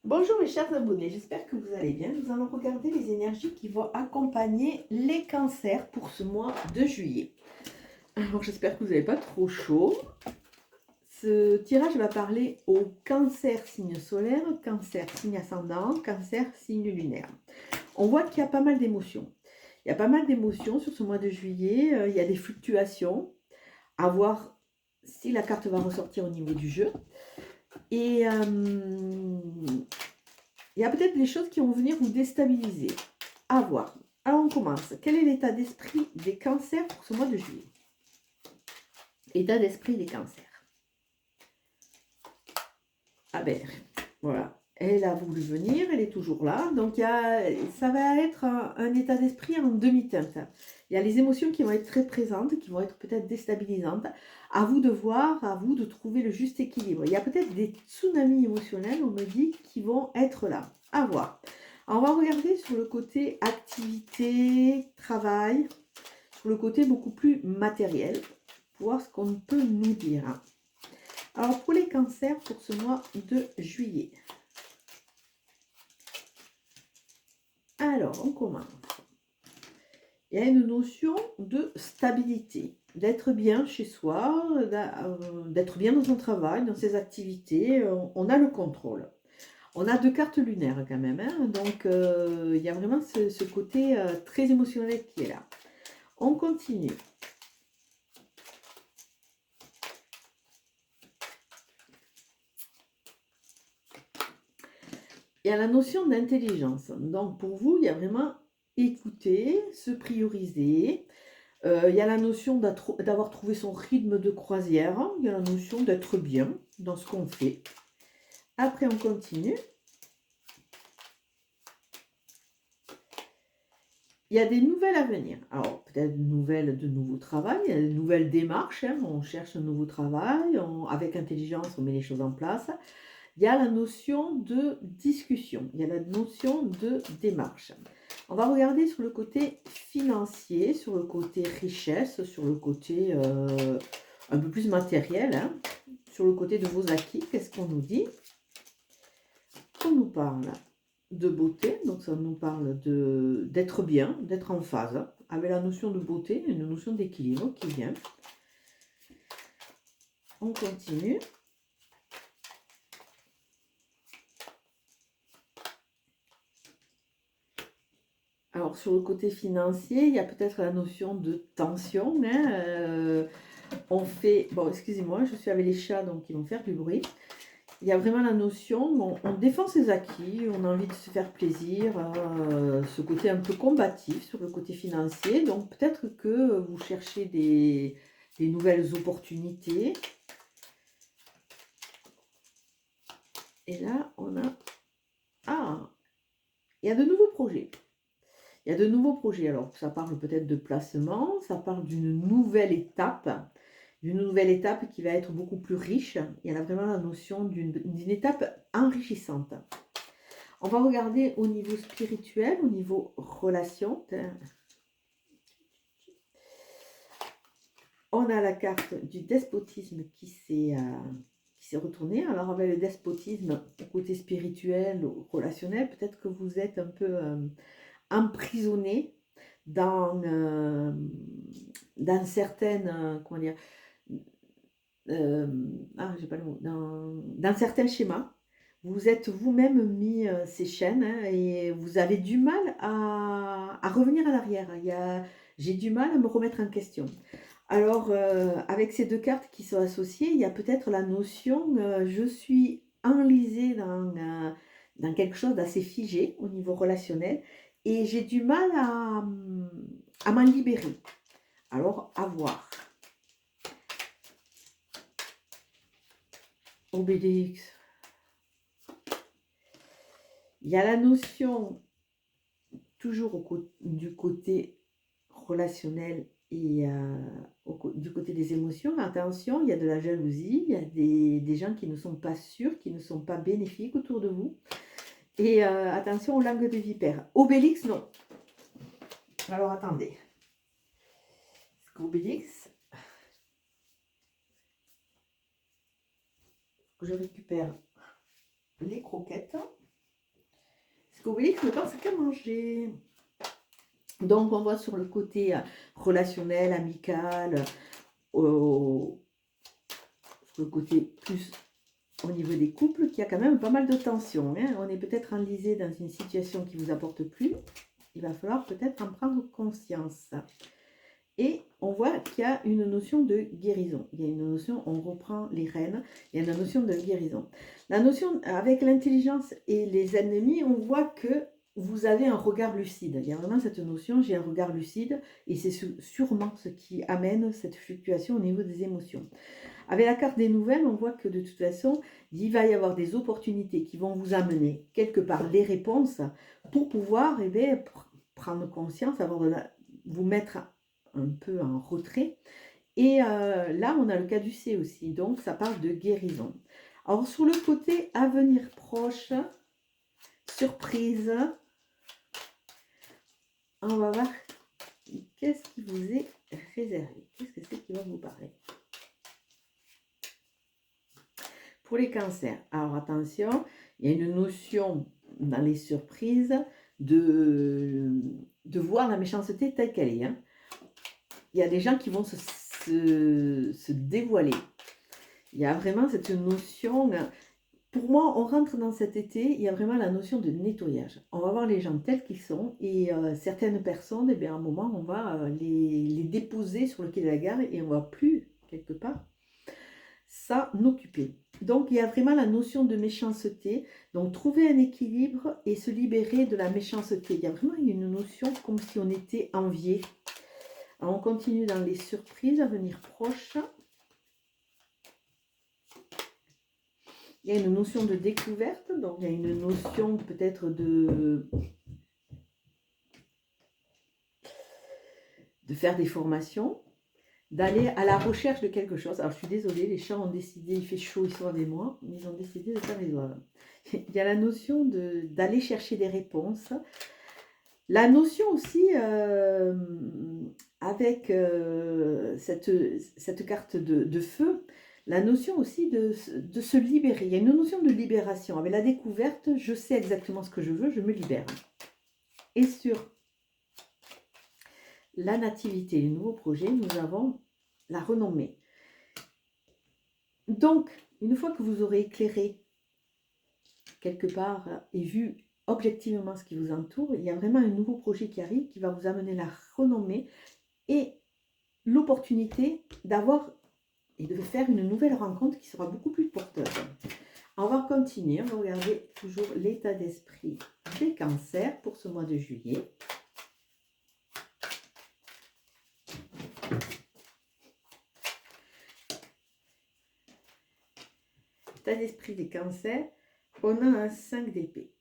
Bonjour mes chers abonnés, j'espère que vous allez bien. Nous allons regarder les énergies qui vont accompagner les cancers pour ce mois de juillet. Alors j'espère que vous n'avez pas trop chaud. Ce tirage va parler au cancer signe solaire, cancer signe ascendant, cancer signe lunaire. On voit qu'il y a pas mal d'émotions. Il y a pas mal d'émotions sur ce mois de juillet. Il y a des fluctuations. À voir si la carte va ressortir au niveau du jeu. Et il y a peut-être des choses qui vont venir vous déstabiliser. À voir. Alors on commence. Quel est l'état d'esprit des cancers pour ce mois de juillet? État d'esprit des cancers. Ah ben, voilà. Elle a voulu venir, elle est toujours là. Donc ça va être un état d'esprit en demi-teinte. Il y a les émotions qui vont être très présentes, qui vont être peut-être déstabilisantes. À vous de voir, à vous de trouver le juste équilibre. Il y a peut-être des tsunamis émotionnels, on me dit, qui vont être là. À voir. Alors, on va regarder sur le côté activité, travail, sur le côté beaucoup plus matériel, pour voir ce qu'on peut nous dire. Alors, pour les cancers, pour ce mois de juillet. Alors, on commence. Il y a une notion de stabilité, d'être bien chez soi, d'être bien dans son travail, dans ses activités. On a le contrôle. On a 2 cartes lunaires quand même, hein, donc il y a vraiment ce côté très émotionnel qui est là. On continue. Il y a la notion d'intelligence. Donc pour vous, il y a vraiment écouter, se prioriser. Il y a la notion d'avoir trouvé son rythme de croisière. Il y a la notion d'être bien dans ce qu'on fait. Après, on continue. Il y a des nouvelles à venir. Alors, peut-être nouvelles de nouveau travail, il y a de nouvelles démarches. Hein. On cherche un nouveau travail. Avec intelligence, on met les choses en place. Il y a la notion de discussion. Il y a la notion de démarche. On va regarder sur le côté financier, sur le côté richesse, sur le côté un peu plus matériel, hein, sur le côté de vos acquis. Qu'est-ce qu'on nous dit? On nous parle de beauté, donc ça nous parle d'être bien, d'être en phase, avec la notion de beauté, une notion d'équilibre qui vient. On continue. Alors, sur le côté financier, il y a peut-être la notion de tension. Hein, on fait... Bon, excusez-moi, je suis avec les chats, donc ils vont faire du bruit. Il y a vraiment la notion, on défend ses acquis, on a envie de se faire plaisir, ce côté un peu combatif sur le côté financier. Donc, peut-être que vous cherchez des nouvelles opportunités. Et là, on a... Ah, il y a de nouveaux projets. Il y a de nouveaux projets. Alors, ça parle peut-être de placement, ça parle d'une nouvelle étape qui va être beaucoup plus riche. Il y a vraiment la notion d'une étape enrichissante. On va regarder au niveau spirituel, au niveau relation. On a la carte du despotisme qui s'est retournée. Alors, avec le despotisme, au côté spirituel, relationnel, peut-être que vous êtes un peu emprisonné dans certaines, comment dire, j'ai pas le mot, dans certains schémas. Vous êtes vous-même mis ces chaînes, hein, et vous avez du mal à revenir à l'arrière. J'ai du mal à me remettre en question. Alors, avec ces 2 cartes qui sont associées, il y a peut-être la notion je suis enlisée dans quelque chose d'assez figé au niveau relationnel et j'ai du mal à m'en libérer. Alors, à voir. Obélix. Il y a la notion, toujours du côté relationnel et du côté des émotions. Attention, il y a de la jalousie, il y a des gens qui ne sont pas sûrs, qui ne sont pas bénéfiques autour de vous. Et attention aux langues de vipère. Obélix, non. Alors, attendez. Obélix, je récupère les croquettes. Obélix ne pense qu'à manger. Donc, on voit sur le côté relationnel, amical, sur le côté plus au niveau des couples, qu'il y a quand même pas mal de tension. Hein. On est peut-être enlisé dans une situation qui ne vous apporte plus. Il va falloir peut-être en prendre conscience. Et on voit qu'il y a une notion de guérison. Il y a une notion, on reprend les rênes, il y a une notion de guérison. La notion, avec l'intelligence et les ennemis, on voit que vous avez un regard lucide. Il y a vraiment cette notion, j'ai un regard lucide, et c'est sûrement ce qui amène cette fluctuation au niveau des émotions. Avec la carte des nouvelles, on voit que de toute façon, il va y avoir des opportunités qui vont vous amener quelque part les réponses pour pouvoir prendre conscience, vous mettre un peu en retrait. Et là, on a le caducée aussi, donc ça parle de guérison. Alors, sur le côté avenir proche, surprise, on va voir qu'est-ce qui vous est réservé. Qu'est-ce que c'est qui va vous parler? Pour les cancers, alors attention, il y a une notion dans les surprises de voir la méchanceté telle qu'elle est. Hein. Il y a des gens qui vont se dévoiler. Il y a vraiment cette notion, pour moi, on rentre dans cet été, il y a vraiment la notion de nettoyage. On va voir les gens tels qu'ils sont et certaines personnes, eh bien, à un moment, on va les déposer sur le quai de la gare et on ne va plus, quelque part, s'en occuper. Donc, il y a vraiment la notion de méchanceté. Donc, trouver un équilibre et se libérer de la méchanceté. Il y a vraiment une notion comme si on était envié. Alors, on continue dans les surprises à venir proches. Il y a une notion de découverte. Donc, il y a une notion peut-être de faire des formations, d'aller à la recherche de quelque chose. Alors, je suis désolée, les chats ont décidé, il fait chaud, ils sont avec moi, mais ils ont décidé de faire les doigts. Il y a la notion d'aller chercher des réponses. La notion aussi, avec cette carte de feu, la notion aussi de se libérer. Il y a une notion de libération. Avec la découverte, je sais exactement ce que je veux, je me libère. Et sur la nativité, les nouveaux projets, nous avons la renommée. Donc, une fois que vous aurez éclairé quelque part et vu objectivement ce qui vous entoure, il y a vraiment un nouveau projet qui arrive qui va vous amener la renommée et l'opportunité d'avoir et de faire une nouvelle rencontre qui sera beaucoup plus porteuse. On va continuer, on va regarder toujours l'état d'esprit des cancers pour ce mois de juillet. État d'esprit des cancers, on a un 5 d'épée.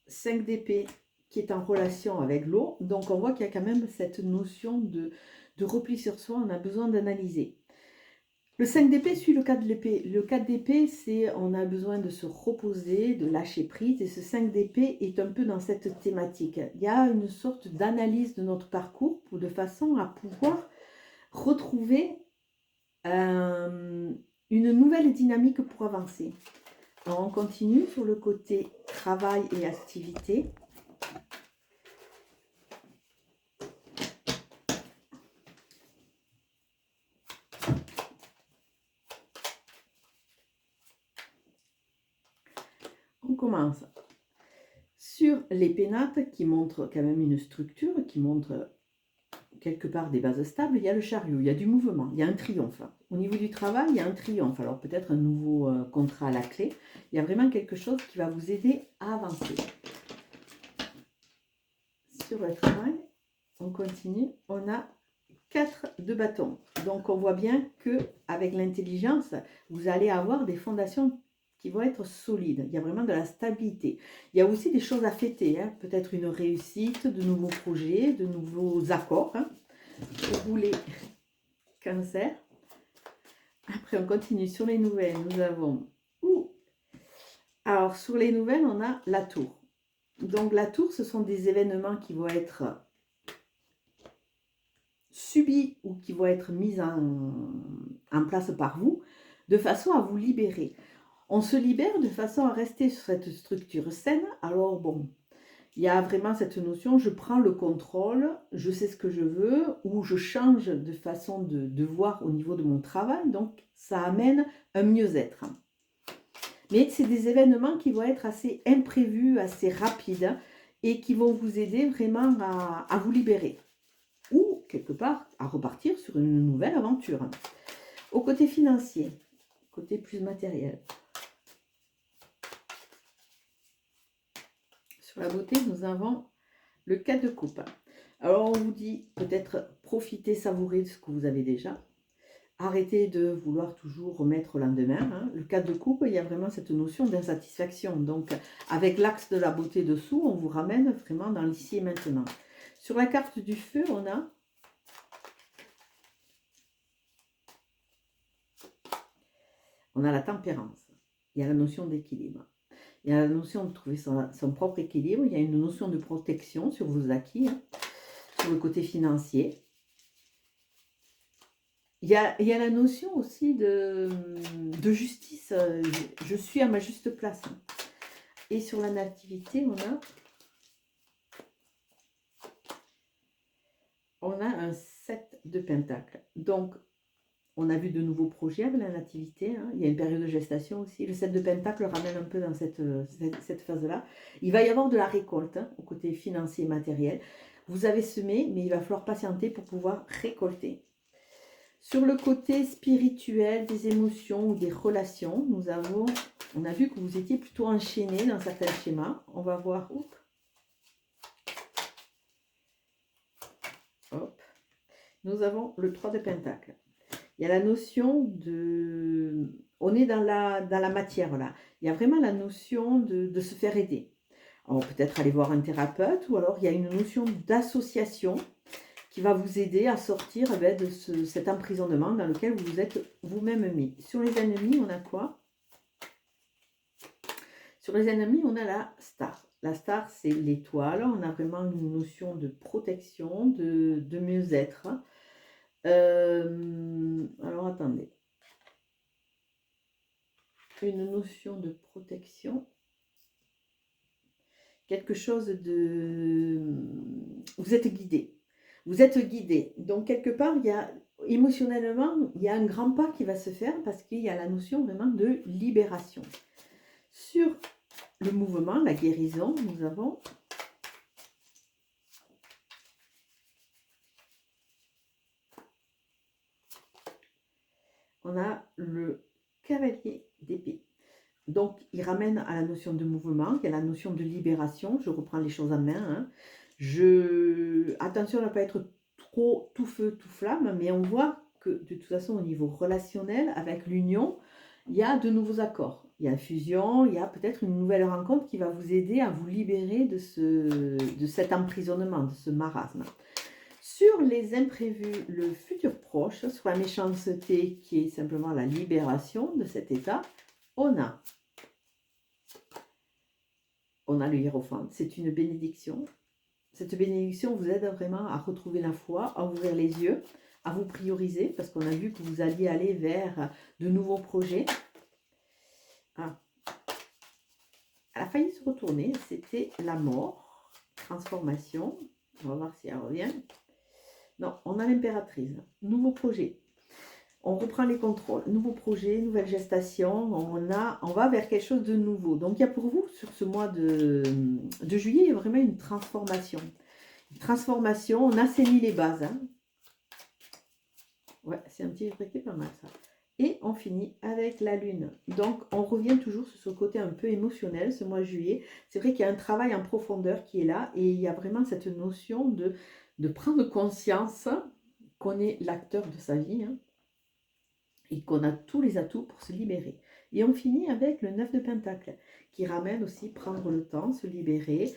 5 d'épée qui est en relation avec l'eau, donc on voit qu'il y a quand même cette notion de repli sur soi, on a besoin d'analyser. Le 5 d'épée suit le 4 d'épée. Le 4 d'épée, c'est on a besoin de se reposer, de lâcher prise, et ce 5 d'épée est un peu dans cette thématique. Il y a une sorte d'analyse de notre parcours de façon à pouvoir retrouver une nouvelle dynamique pour avancer. Alors on continue sur le côté travail et activité. On commence sur les pénates qui montrent quand même une structure, qui montre quelque part des bases stables. Il y a le chariot, il y a du mouvement, il y a un triomphe. Au niveau du travail, il y a un triomphe. Alors peut-être un nouveau contrat à la clé. Il y a vraiment quelque chose qui va vous aider à avancer. Sur le travail, on continue. On a 4 de bâton. Donc on voit bien que avec l'intelligence, vous allez avoir des fondations qui vont être solides. Il y a vraiment de la stabilité. Il y a aussi des choses à fêter. Hein. Peut-être une réussite, de nouveaux projets, de nouveaux accords. Hein, pour vous les cancers. Après, on continue sur les nouvelles. Nous avons... Alors, sur les nouvelles, on a la tour. Donc, la tour, ce sont des événements qui vont être subis ou qui vont être mis en place par vous, de façon à vous libérer. On se libère de façon à rester sur cette structure saine. Alors bon, Il y a vraiment cette notion, je prends le contrôle, je sais ce que je veux, ou je change de façon de voir au niveau de mon travail, donc ça amène un mieux-être. Mais c'est des événements qui vont être assez imprévus, assez rapides, et qui vont vous aider vraiment à vous libérer, ou quelque part à repartir sur une nouvelle aventure. Au côté financier, côté plus matériel. Sur la beauté, nous avons le 4 de coupe. Alors on vous dit peut-être profiter, savourer de ce que vous avez déjà. Arrêtez de vouloir toujours remettre au lendemain. Hein. Le 4 de coupe, il y a vraiment cette notion d'insatisfaction. Donc avec l'axe de la beauté dessous, on vous ramène vraiment dans l'ici et maintenant. Sur la carte du feu, on a la tempérance. Il y a la notion d'équilibre. Il y a la notion de trouver son propre équilibre. Il y a une notion de protection sur vos acquis, hein, sur le côté financier. Il y a la notion aussi de justice. Je suis à ma juste place. Hein. Et sur la nativité, on a un 7 de pentacles. Donc, on a vu de nouveaux projets avec la nativité. Hein. Il y a une période de gestation aussi. Le 7 de pentacle ramène un peu dans cette phase-là. Il va y avoir de la récolte, hein, au côté financier et matériel. Vous avez semé, mais il va falloir patienter pour pouvoir récolter. Sur le côté spirituel, des émotions ou des relations, on a vu que vous étiez plutôt enchaîné dans certains schémas. On va voir. Hop. Nous avons le 3 de pentacle. Il y a la notion de... On est dans la matière, là. Il y a vraiment la notion de se faire aider. Alors, peut-être aller voir un thérapeute, ou alors il y a une notion d'association qui va vous aider à sortir de cet emprisonnement dans lequel vous vous êtes vous-même mis. Sur les ennemis, on a quoi? Sur les ennemis, on a la star. La star, c'est l'étoile. On a vraiment une notion de protection, de mieux-être. Alors, attendez. Une notion de protection. Quelque chose de... Vous êtes guidé. Vous êtes guidé. Donc, quelque part, émotionnellement, il y a un grand pas qui va se faire parce qu'il y a la notion vraiment de libération. Sur le mouvement, la guérison, nous avons... On a le cavalier d'épée. Donc, il ramène à la notion de mouvement, il y a la notion de libération. Je reprends les choses en main. Hein. Attention à ne pas être trop tout feu, tout flamme, mais on voit que de toute façon, au niveau relationnel, avec l'union, il y a de nouveaux accords. Il y a fusion, il y a peut-être une nouvelle rencontre qui va vous aider à vous libérer de cet emprisonnement, de ce marasme. Sur les imprévus, le futur proche, sur la méchanceté qui est simplement la libération de cet état, on a le hiérophante, c'est une bénédiction. Cette bénédiction vous aide vraiment à retrouver la foi, à ouvrir les yeux, à vous prioriser, parce qu'on a vu que vous alliez aller vers de nouveaux projets. Ah. Elle a failli se retourner, c'était la mort, transformation. On va voir si elle revient. Non, on a l'impératrice, nouveau projet. On reprend les contrôles, nouveau projet, nouvelle gestation, on va vers quelque chose de nouveau. Donc il y a pour vous, sur ce mois de juillet, il y a vraiment une transformation. Une transformation, on assainit les bases. Hein. Ouais, c'est un petit truc qui est pas mal ça. Et on finit avec la lune. Donc on revient toujours sur ce côté un peu émotionnel, ce mois de juillet. C'est vrai qu'il y a un travail en profondeur qui est là et il y a vraiment cette notion de prendre conscience qu'on est l'acteur de sa vie. Hein. Et qu'on a tous les atouts pour se libérer. Et on finit avec le 9 de pentacle, qui ramène aussi prendre le temps, se libérer,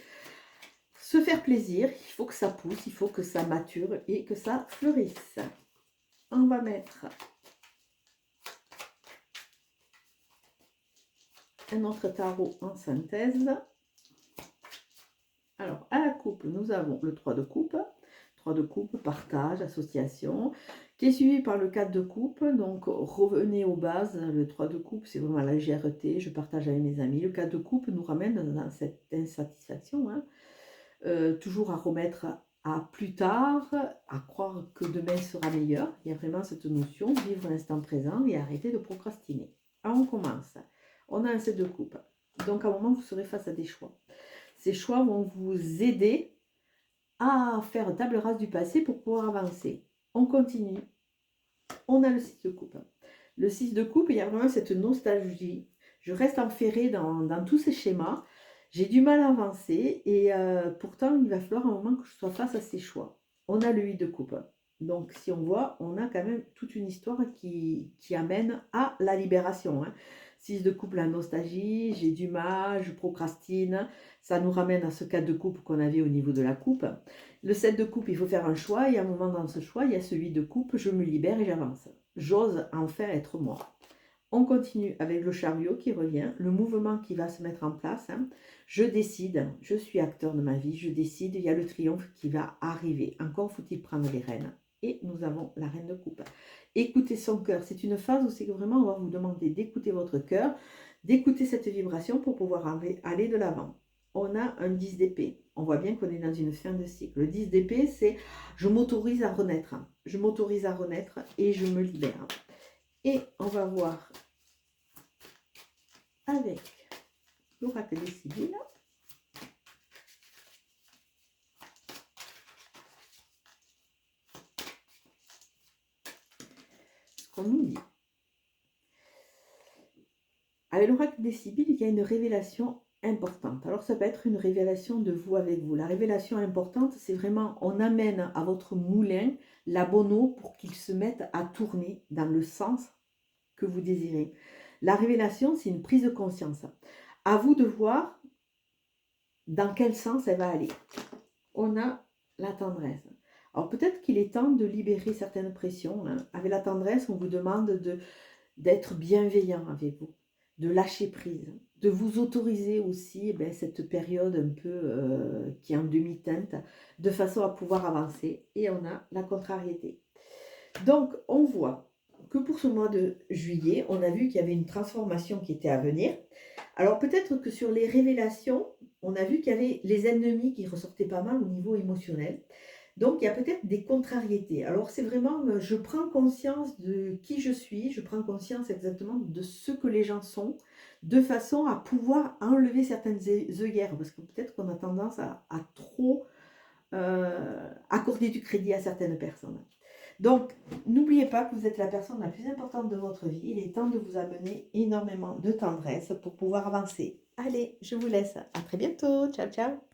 se faire plaisir. Il faut que ça pousse, il faut que ça mature et que ça fleurisse. On va mettre un autre tarot en synthèse. Alors, à la coupe, nous avons le 3 de coupe. 3 de coupe, partage, association, qui est suivi par le 4 de coupe. Donc, revenez aux bases. Le 3 de coupe, c'est vraiment la légèreté. Je partage avec mes amis. Le 4 de coupe nous ramène dans cette insatisfaction. Hein. toujours à remettre à plus tard, à croire que demain sera meilleur. Il y a vraiment cette notion, vivre l'instant présent et arrêter de procrastiner. Alors on commence. On a un set de coupe. Donc à un moment, vous serez face à des choix. Ces choix vont vous aider à faire table rase du passé pour pouvoir avancer. On continue. On a le 6 de coupe. Le 6 de coupe, il y a vraiment cette nostalgie. Je reste enferrée dans tous ces schémas. J'ai du mal à avancer et pourtant, il va falloir un moment que je sois face à ces choix. On a le 8 de coupe. Donc, si on voit, on a quand même toute une histoire qui amène à la libération. 6 de coupe, la nostalgie, j'ai du mal, je procrastine. Ça nous ramène à ce 4 de coupe qu'on avait au niveau de la coupe. Le 7 de coupe, il faut faire un choix. Et à un moment dans ce choix, il y a celui de coupe, je me libère et j'avance. J'ose enfin être moi. On continue avec le chariot qui revient, le mouvement qui va se mettre en place. Je décide, je suis acteur de ma vie, je décide, il y a le triomphe qui va arriver. Encore faut-il prendre les rênes. Et nous avons la reine de coupe. Écoutez son cœur. C'est une phase où c'est que vraiment on va vous demander d'écouter votre cœur, d'écouter cette vibration pour pouvoir aller de l'avant. On a un 10 d'épée. On voit bien qu'on est dans une fin de cycle. Le 10 d'épée, c'est je m'autorise à renaître. Je m'autorise à renaître et je me libère. Et on va voir avec l'oracle des Sibylles ce qu'on nous dit. Avec l'oracle des Sibylles, il y a une révélation importante. Alors ça peut être une révélation de vous avec vous. La révélation importante, c'est vraiment on amène à votre moulin la bonne eau pour qu'il se mette à tourner dans le sens que vous désirez. La révélation, c'est une prise de conscience. À vous de voir dans quel sens elle va aller. On a la tendresse. Alors peut-être qu'il est temps de libérer certaines pressions. Avec la tendresse, on vous demande d'être bienveillant avec vous, de lâcher prise, de vous autoriser aussi cette période un peu qui est en demi-teinte, de façon à pouvoir avancer. Et on a la contrariété. Donc on voit que pour ce mois de juillet, on a vu qu'il y avait une transformation qui était à venir. Alors peut-être que sur les révélations, on a vu qu'il y avait les ennemis qui ressortaient pas mal au niveau émotionnel. Donc il y a peut-être des contrariétés. Alors c'est vraiment, je prends conscience de qui je suis, je prends conscience exactement de ce que les gens sont, de façon à pouvoir enlever certaines œillères, parce que peut-être qu'on a tendance à trop accorder du crédit à certaines personnes. Donc, n'oubliez pas que vous êtes la personne la plus importante de votre vie. Il est temps de vous amener énormément de tendresse pour pouvoir avancer. Allez, je vous laisse. À très bientôt. Ciao, ciao.